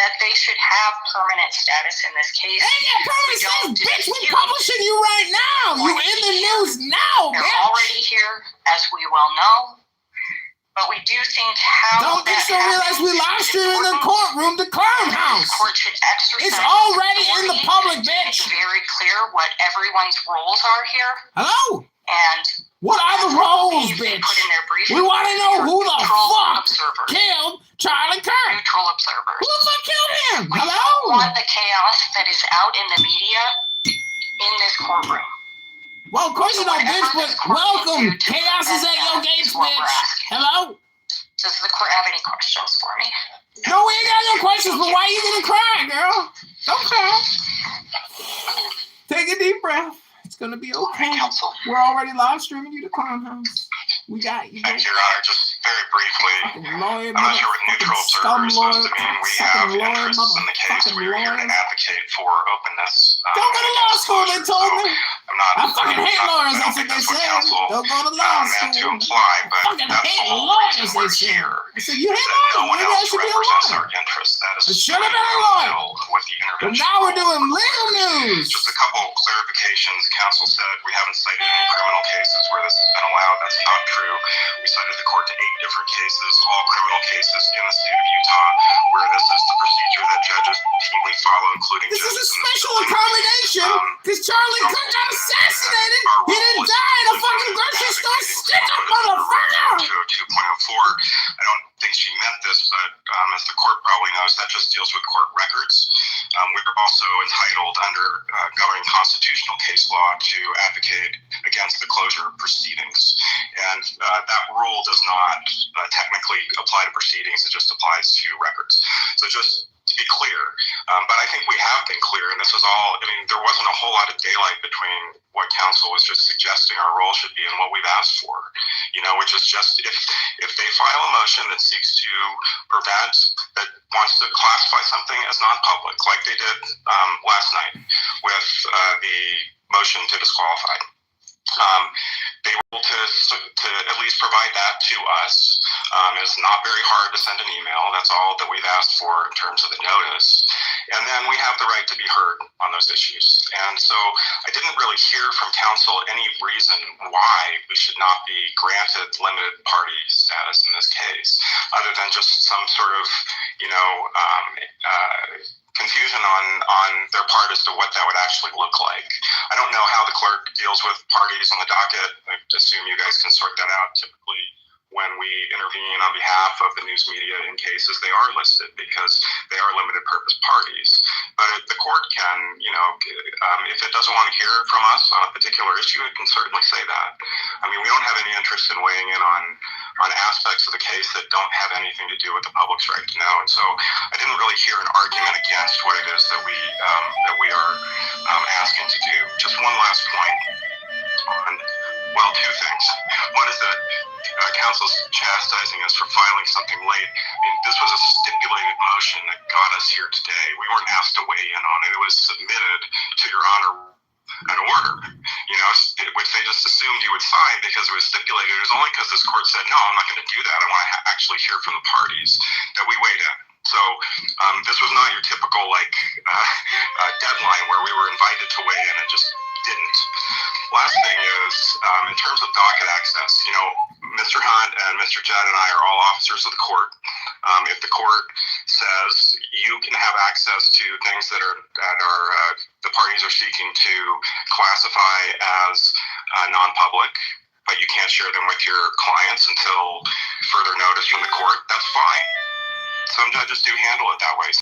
that they should have permanent status in this case. They get permanent status, bitch. We're publishing you right now. You in the news now, They're bitch. already here, as we well know. But we do think how don't realize we live stream in the courtroom, the clown house. The court should exercise. It's already in the public, bitch. It's very clear what everyone's roles are here. Hello? And what are the roles, bitch? Put in their briefing. We want to know who the fuck observers. killed Charlie Kirk. Neutral observers. Who the fuck killed him? We Hello? don't want the chaos that is out in the media in this courtroom. Well, of course you don't, bitch, but welcome. Chaos is at your gates, bitch. Hello? Does the court have any questions for me? No, we ain't got no questions, but why are you gonna cry, girl? Don't cry. Take a deep breath. It's gonna be okay. Counsel. We're already live streaming you to Clown House. We got you. Thank you, Your Honor. Just very briefly, lawyer, I'm not sure what neutral observer is supposed to mean. We have interests in the case. We're here to advocate for openness. Don't go to law school, they told me. I fucking hate lawyers, that's what they said. Don't go to law school. To imply, but fucking hate lawyers, they said. I said, you hate lawyers, maybe I should be a lawyer. It should have been a lawyer. But now we're doing legal news. Just a couple clarifications. Counsel said we haven't cited any criminal cases where this has been allowed. That's not true. We cited the court to 8 different cases, all criminal cases in the state of Utah, where this is the procedure that judges routinely follow, including this is a special accommodation because Charlie Kirk got assassinated. He didn't die in a fucking grocery store. Stick up, motherfucker! 202.04. I don't think she meant this, but as the court probably knows, that just deals with court records. We're also entitled under governing constitutional case law to advocate against the closure of proceedings. And that rule does not technically apply to proceedings. It just applies to records. So just to be clear, but I think we have been clear, and this was all, I mean, there wasn't a whole lot of daylight between what counsel was just suggesting our role should be and what we've asked for, you know, which is just if they file a motion that seeks to prevent, that wants to classify something as non-public, like they did last night with the motion to disqualify. They were able to at least provide that to us. It's not very hard to send an email. That's all that we've asked for in terms of the notice. And then we have the right to be heard on those issues. And so I didn't really hear from counsel any reason why we should not be granted limited party status in this case, other than just some sort of, you know, confusion on their part as to what that would actually look like. I don't know how the clerk deals with parties on the docket. I assume you guys can sort that out. Typically, when we intervene on behalf of the news media in cases, they are listed because they are limited purpose parties. But the court can, you know, if it doesn't want to hear from us on a particular issue, it can certainly say that. I mean, we don't have any interest in weighing in on aspects of the case that don't have anything to do with the public's right to know. And so I didn't really hear an argument against what it is that we are asking to do. Just one last point on, well, 2 things. One is that counsel's chastising us for filing something late. I mean, this was a stipulated motion that got us here today. We weren't asked to weigh in on it. It was submitted to Your Honor an order, you know, which they just assumed you would sign because it was stipulated. It was only because this court said, no, I'm not going to do that. I want to actually hear from the parties that we weighed in. So this was not your typical, like, deadline where we were invited to weigh in and just didn't. Last thing is, in terms of docket access, you know, Mr. Hunt and Mr. Judd and I are all officers of the court. If the court says you can have access to things that the parties are seeking to classify as non-public, but you can't share them with your clients until further notice from the court, that's fine. Some judges do handle it that way.